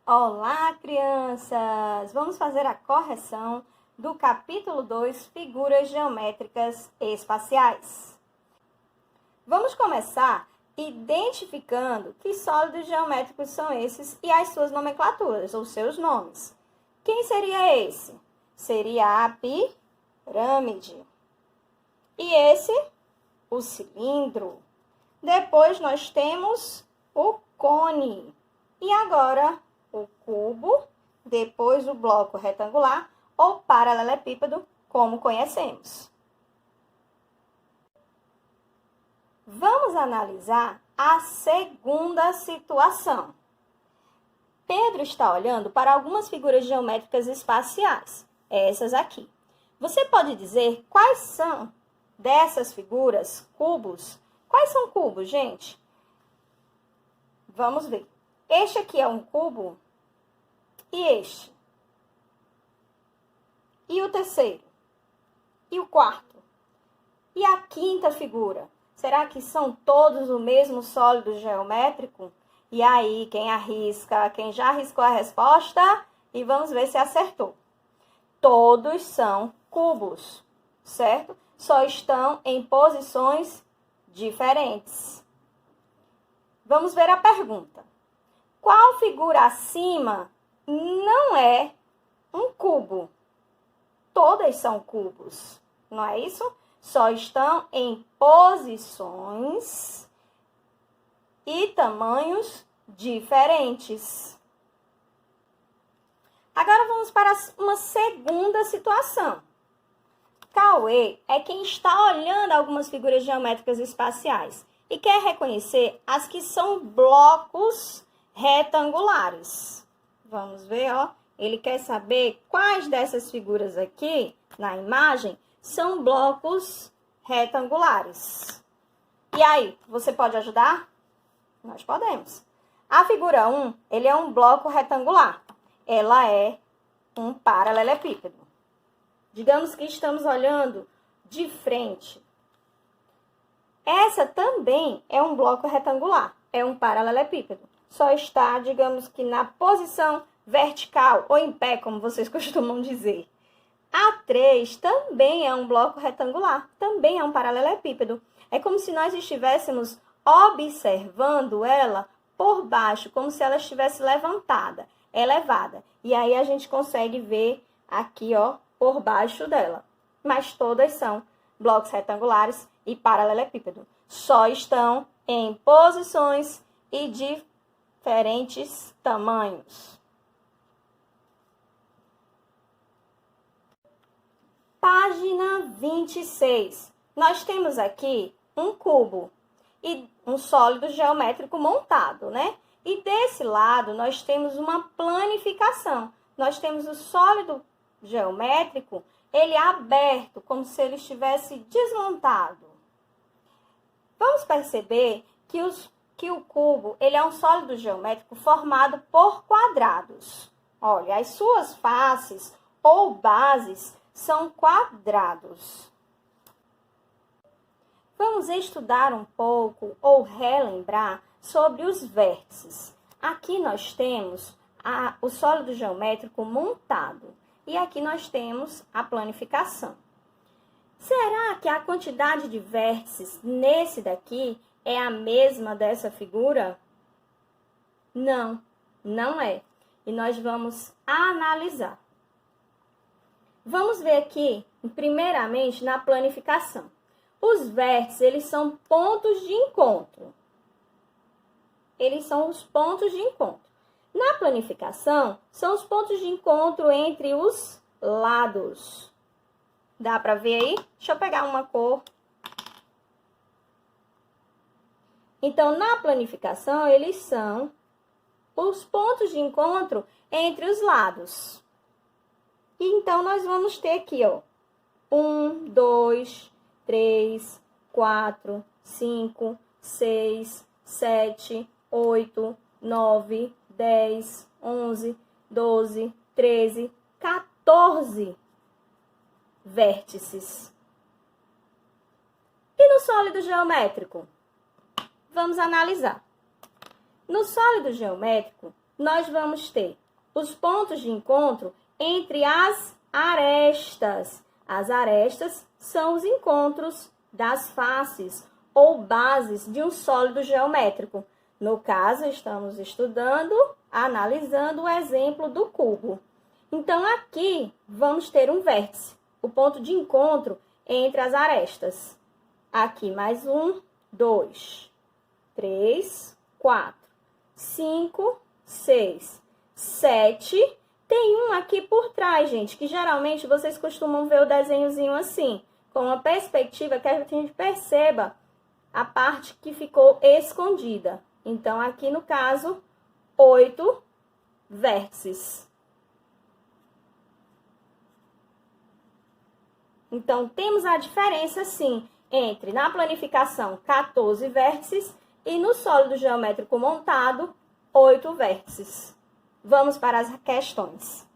Olá, crianças! Vamos fazer a correção do capítulo 2, Figuras Geométricas Espaciais. Vamos começar identificando que sólidos geométricos são esses e as suas nomenclaturas, ou seus nomes. Quem seria esse? Seria a pirâmide. E esse, o cilindro. Depois nós temos o cone. E agora, o cubo, depois o bloco retangular ou paralelepípedo, como conhecemos. Vamos analisar a segunda situação. Pedro está olhando para algumas figuras geométricas espaciais, essas aqui. Você pode dizer quais são dessas figuras cubos? Quais são cubos, gente? Vamos ver. Este aqui é um cubo e este. E o terceiro? E o quarto? E a quinta figura? Será que são todos o mesmo sólido geométrico? E aí, quem arrisca? Quem já arriscou a resposta? E vamos ver se acertou. Todos são cubos, certo? Só estão em posições diferentes. Vamos ver a pergunta. Qual figura acima não é um cubo? Todas são cubos, não é isso? Só estão em posições e tamanhos diferentes. Agora vamos para uma segunda situação. Cauê é quem está olhando algumas figuras geométricas espaciais e quer reconhecer as que são blocos retangulares. Vamos ver, ó. Ele quer saber quais dessas figuras aqui, na imagem, são blocos retangulares. E aí, você pode ajudar? Nós podemos. A figura 1, ele é um bloco retangular. Ela é um paralelepípedo. Digamos que estamos olhando de frente. Essa também é um bloco retangular. É um paralelepípedo. Só está, digamos que na posição vertical ou em pé, como vocês costumam dizer. A 3 também é um bloco retangular. Também é um paralelepípedo. É como se nós estivéssemos observando ela por baixo, como se ela estivesse levantada, elevada. E aí a gente consegue ver aqui, ó, por baixo dela. Mas todas são blocos retangulares e paralelepípedo. Só estão em posições e diferentes tamanhos. Página 26. Nós temos aqui um cubo e um sólido geométrico montado, né? E desse lado nós temos uma planificação. Nós temos o sólido geométrico, ele é aberto, como se ele estivesse desmontado. Vamos perceber que o cubo, ele é um sólido geométrico formado por quadrados. Olha, as suas faces ou bases são quadrados. Vamos estudar um pouco ou relembrar sobre os vértices. Aqui nós temos o sólido geométrico montado e aqui nós temos a planificação. Será que a quantidade de vértices nesse daqui é a mesma dessa figura? Não, não é. E nós vamos analisar. Vamos ver aqui, primeiramente, na planificação. Os vértices, eles são pontos de encontro. Eles são os pontos de encontro. Na planificação, são os pontos de encontro entre os lados. Dá para ver aí? Deixa eu pegar uma cor. Então, na planificação, eles são os pontos de encontro entre os lados. E então, nós vamos ter aqui, ó, 1, 2, 3, 4, 5, 6, 7, 8, 9, 10, 11, 12, 13, 14 vértices. E no sólido geométrico? Vamos analisar. No sólido geométrico, nós vamos ter os pontos de encontro entre as arestas. As arestas são os encontros das faces ou bases de um sólido geométrico. No caso, estamos estudando, analisando o exemplo do cubo. Então, aqui vamos ter um vértice, o ponto de encontro entre as arestas. Aqui mais 1, 2, 3, 4, 5, 6, 7. Tem um aqui por trás, gente, que geralmente vocês costumam ver o desenhozinho assim, com uma perspectiva que a gente perceba a parte que ficou escondida. Então, aqui no caso, 8 vértices. Então, temos a diferença, sim, entre na planificação 14 vértices e no sólido geométrico montado 8 vértices. Vamos para as questões.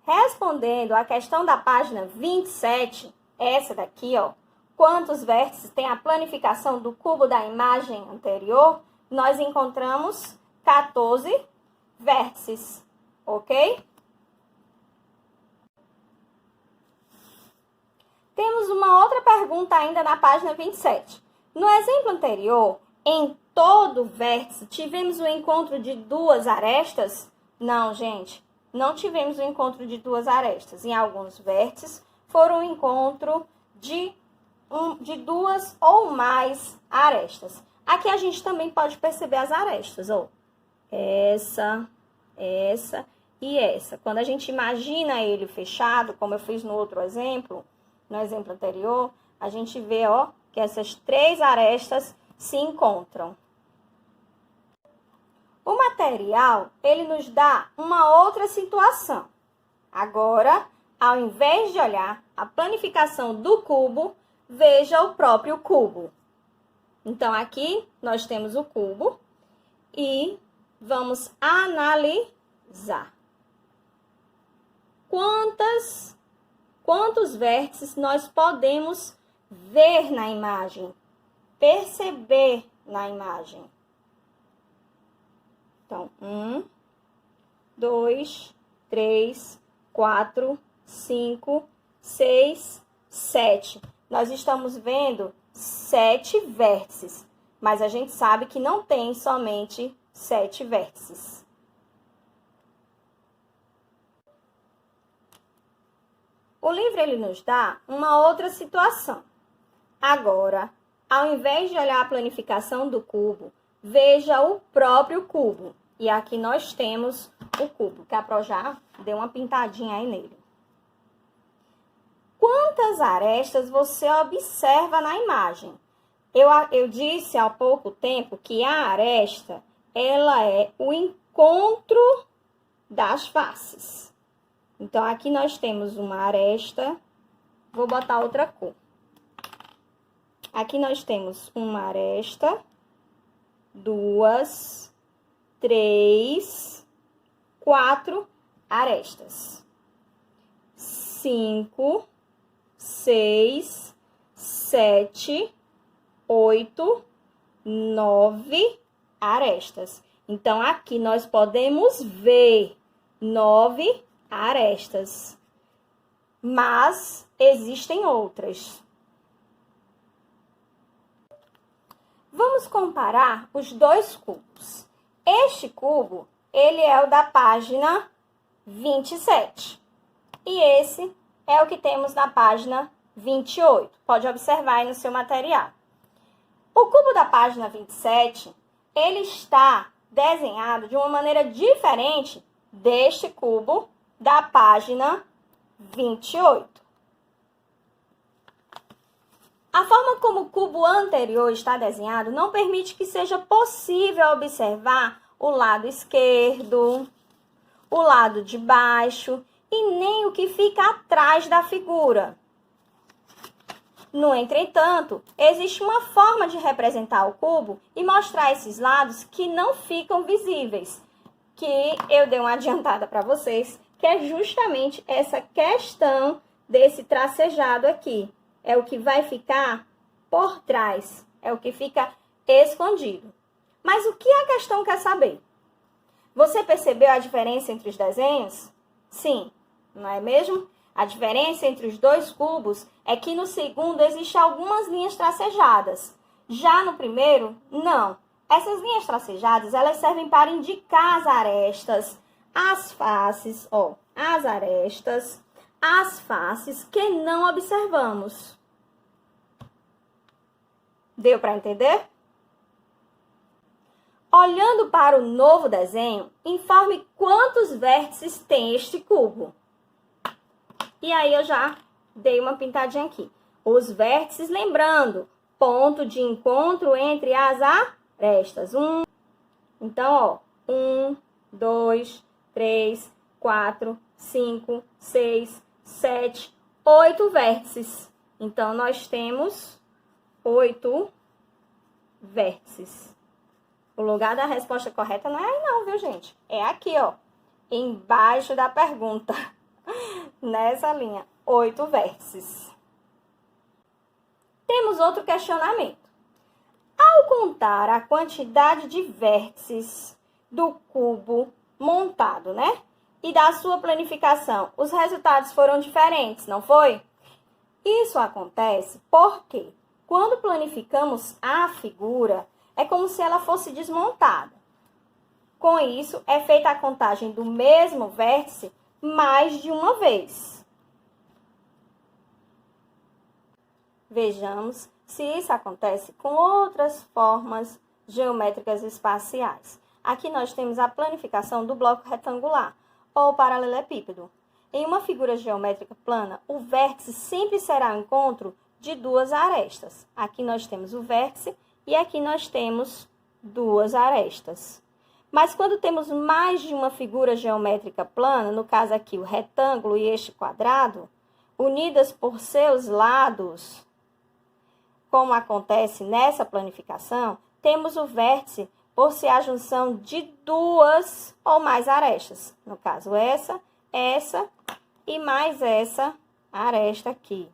Respondendo à questão da página 27, essa daqui, ó, quantos vértices tem a planificação do cubo da imagem anterior? Nós encontramos 14 vértices, ok? Temos uma outra pergunta ainda na página 27. No exemplo anterior, em todo vértice, tivemos o encontro de duas arestas? Não, gente, não tivemos o encontro de duas arestas. Em alguns vértices, foram o encontro de duas ou mais arestas. Aqui a gente também pode perceber as arestas, ó. Essa e essa. Quando a gente imagina ele fechado, como eu fiz no outro exemplo, no exemplo anterior, a gente vê, ó, que essas 3 arestas se encontram. O material, ele nos dá uma outra situação. Agora, ao invés de olhar a planificação do cubo, veja o próprio cubo. Então, aqui nós temos o cubo e vamos analisar. Quantos vértices nós podemos ver na imagem, perceber na imagem? Então, 1, 2, 3, 4, 5, 6, 7. Nós estamos vendo 7 vértices, mas a gente sabe que não tem somente 7 vértices. O livro ele nos dá uma outra situação. Agora, ao invés de olhar a planificação do cubo, veja o próprio cubo. E aqui nós temos o cubo, que a Pro já deu uma pintadinha aí nele. Quantas arestas você observa na imagem? Eu disse há pouco tempo que a aresta, ela é o encontro das faces. Então, aqui nós temos uma aresta. Vou botar outra cor. Aqui nós temos uma aresta, 2, 3, 4 arestas. 5, 6, 7, 8, 9 arestas. Então, aqui nós podemos ver 9 arestas, mas existem outras. Vamos comparar os dois cubos. Este cubo, ele é o da página 27. E esse é o que temos na página 28. Pode observar aí no seu material. O cubo da página 27, ele está desenhado de uma maneira diferente deste cubo da página 28. A forma como o cubo anterior está desenhado não permite que seja possível observar o lado esquerdo, o lado de baixo e nem o que fica atrás da figura. No entretanto, existe uma forma de representar o cubo e mostrar esses lados que não ficam visíveis, que eu dei uma adiantada para vocês, que é justamente essa questão desse tracejado aqui. É o que vai ficar por trás, é o que fica escondido. Mas o que a questão quer saber? Você percebeu a diferença entre os desenhos? Sim, não é mesmo? A diferença entre os dois cubos é que no segundo existem algumas linhas tracejadas. Já no primeiro, não. Essas linhas tracejadas, elas servem para indicar as arestas, as faces, as arestas, as faces que não observamos. Deu para entender? Olhando para o novo desenho, informe quantos vértices tem este cubo. E aí eu já dei uma pintadinha aqui. Os vértices, lembrando, ponto de encontro entre as arestas. Então, 1, 2, 3, 4, 5, 6, 7, 8 vértices. Então, nós temos 8 vértices. O lugar da resposta correta não é aí não, viu, gente? É aqui, embaixo da pergunta. Nessa linha, 8 vértices. Temos outro questionamento. Ao contar a quantidade de vértices do cubo montado, né? E da sua planificação, os resultados foram diferentes, não foi? Isso acontece porque, quando planificamos a figura, é como se ela fosse desmontada. Com isso, é feita a contagem do mesmo vértice mais de uma vez. Vejamos se isso acontece com outras formas geométricas espaciais. Aqui nós temos a planificação do bloco retangular ou paralelepípedo. Em uma figura geométrica plana, o vértice sempre será o encontro de duas arestas. Aqui nós temos o vértice e aqui nós temos duas arestas. Mas quando temos mais de uma figura geométrica plana, no caso aqui o retângulo e este quadrado, unidas por seus lados, como acontece nessa planificação, temos o vértice por ser a junção de duas ou mais arestas. No caso, essa e mais essa aresta aqui,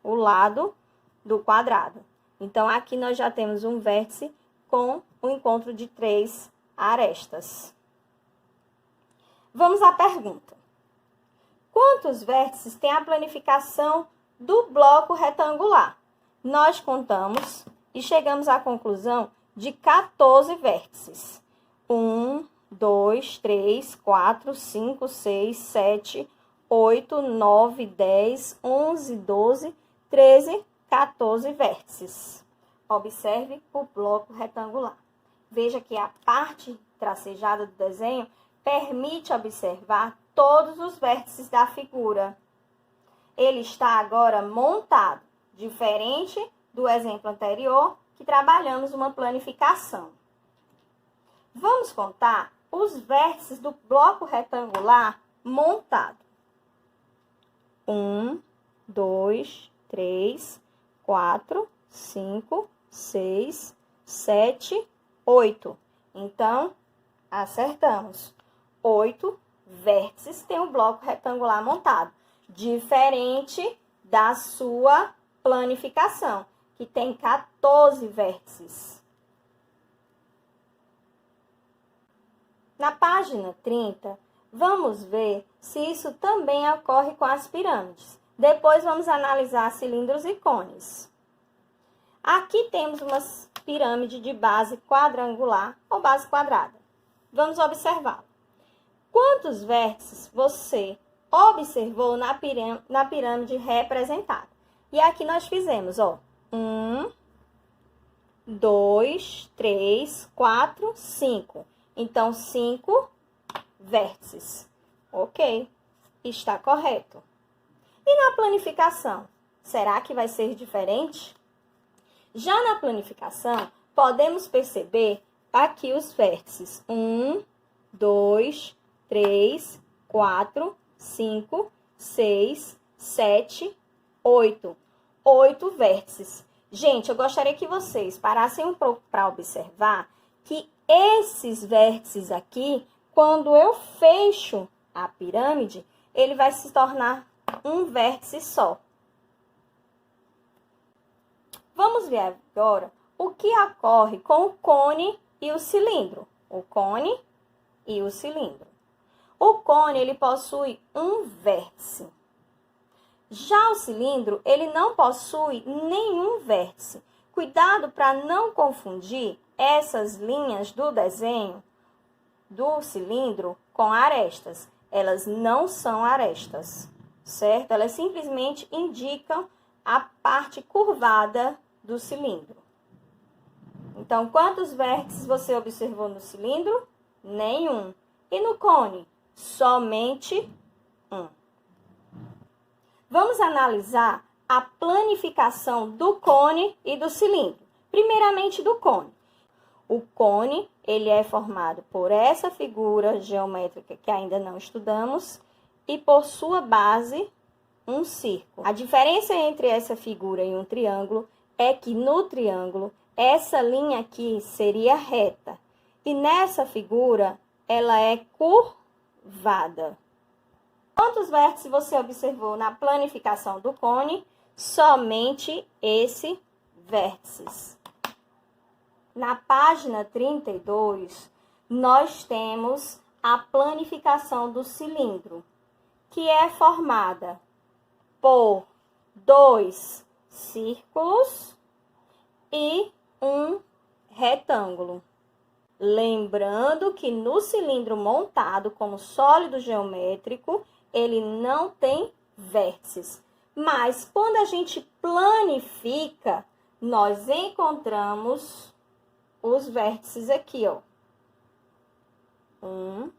o lado do quadrado. Então, aqui nós já temos um vértice com o encontro de 3 arestas. Vamos à pergunta. Quantos vértices tem a planificação do bloco retangular? Nós contamos e chegamos à conclusão de 14 vértices. 1, 2, 3, 4, 5, 6, 7, 8, 9, 10, 11, 12, 13, 14 vértices. Observe o bloco retangular. Veja que a parte tracejada do desenho permite observar todos os vértices da figura. Ele está agora montado, diferente do exemplo anterior, que trabalhamos uma planificação. Vamos contar os vértices do bloco retangular montado. 1, 2, 3, 4, 5, 6, 7, 8. Então, acertamos. 8 vértices tem o bloco retangular montado, diferente da sua planificação, que tem 14 vértices. Na página 30, vamos ver se isso também ocorre com as pirâmides. Depois vamos analisar cilindros e cones. Aqui temos uma pirâmide de base quadrangular ou base quadrada. Vamos observar. Quantos vértices você observou na pirâmide representada? E aqui nós fizemos, 1, 2, 3, 4, 5. Então, 5 vértices. Ok, está correto. E na planificação, será que vai ser diferente? Já na planificação, podemos perceber aqui os vértices. 1, 2, 3, 4, 5, 6, 7, 8. 8 vértices. Gente, eu gostaria que vocês parassem um pouco para observar que esses vértices aqui, quando eu fecho a pirâmide, ele vai se tornar um vértice só. Vamos ver agora o que ocorre com o cone e o cilindro. O cone e o cilindro. O cone, ele possui um vértice. Já o cilindro, ele não possui nenhum vértice. Cuidado para não confundir essas linhas do desenho do cilindro com arestas. Elas não são arestas, certo? Elas simplesmente indicam a parte curvada do cilindro. Então, quantos vértices você observou no cilindro? Nenhum. E no cone? Somente um. Vamos analisar a planificação do cone e do cilindro. Primeiramente, do cone. O cone, ele é formado por essa figura geométrica que ainda não estudamos e por sua base, um círculo. A diferença entre essa figura e um triângulo é que no triângulo, essa linha aqui seria reta e nessa figura, ela é curvada. Quantos vértices você observou na planificação do cone? Somente esse vértices. Na página 32, nós temos a planificação do cilindro, que é formada por 2 círculos e um retângulo. Lembrando que no cilindro montado como sólido geométrico, ele não tem vértices. Mas quando a gente planifica, nós encontramos os vértices aqui, ó. 1,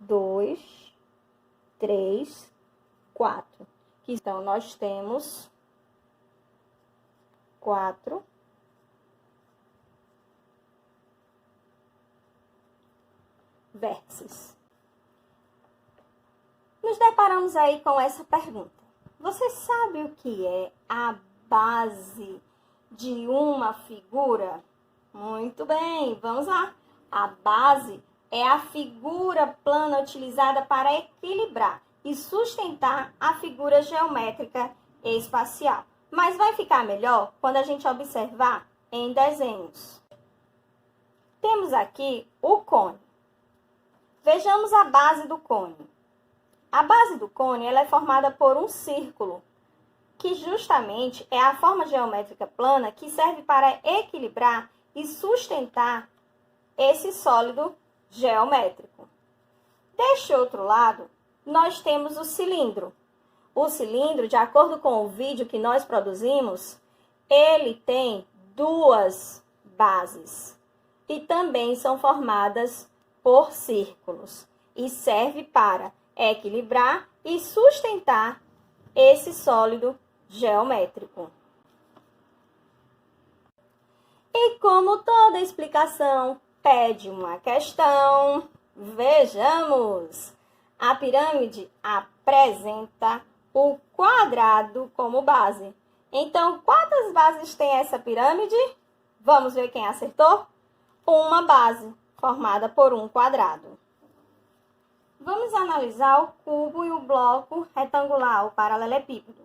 2, 3, 4. Então, nós temos 4 vértices. Nos deparamos aí com essa pergunta. Você sabe o que é a base de uma figura? Muito bem, vamos lá. A base é a figura plana utilizada para equilibrar e sustentar a figura geométrica espacial. Mas vai ficar melhor quando a gente observar em desenhos. Temos aqui o cone. Vejamos a base do cone. A base do cone ela é formada por um círculo, que justamente é a forma geométrica plana que serve para equilibrar e sustentar esse sólido geométrico. Deste outro lado, nós temos o cilindro. O cilindro, de acordo com o vídeo que nós produzimos, ele tem 2 bases e também são formadas por círculos e serve para equilibrar e sustentar esse sólido geométrico. E como toda explicação pede uma questão, vejamos. A pirâmide apresenta o quadrado como base. Então, quantas bases tem essa pirâmide? Vamos ver quem acertou? Uma base, formada por um quadrado. Vamos analisar o cubo e o bloco retangular, o paralelepípedo.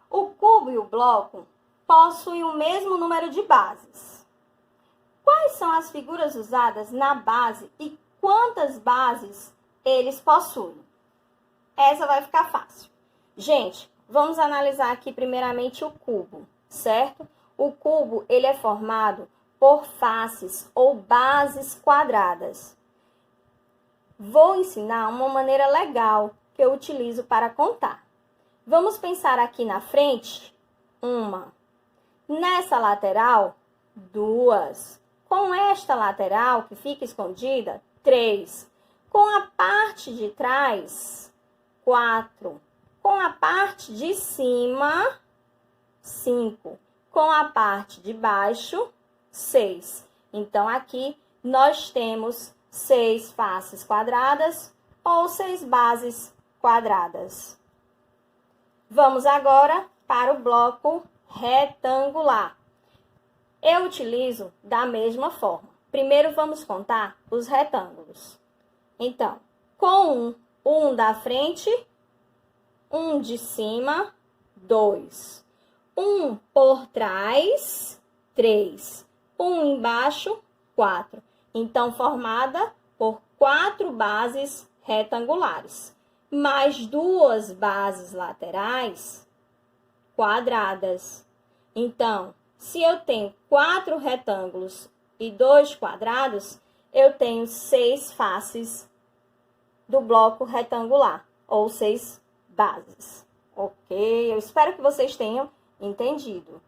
O cubo e o bloco possuem o mesmo número de bases. Quais são as figuras usadas na base e quantas bases eles possuem? Essa vai ficar fácil. Gente, vamos analisar aqui primeiramente o cubo, certo? O cubo, ele é formado por faces ou bases quadradas. Vou ensinar uma maneira legal que eu utilizo para contar. Vamos pensar aqui na frente, 1. Nessa lateral, 2. Com esta lateral que fica escondida, 3. Com a parte de trás, 4. Com a parte de cima, 5. Com a parte de baixo, 6. Então, aqui nós temos 6 faces quadradas ou 6 bases quadradas. Vamos agora para o bloco retangular. Eu utilizo da mesma forma. Primeiro vamos contar os retângulos. Então, com um da frente, um de cima, 2. Um por trás, 3. Um embaixo, 4. Então, formada por 4 bases retangulares, mais 2 bases laterais quadradas. Então, se eu tenho 4 retângulos e 2 quadrados, eu tenho 6 faces do bloco retangular, ou 6 bases. Ok? Eu espero que vocês tenham entendido.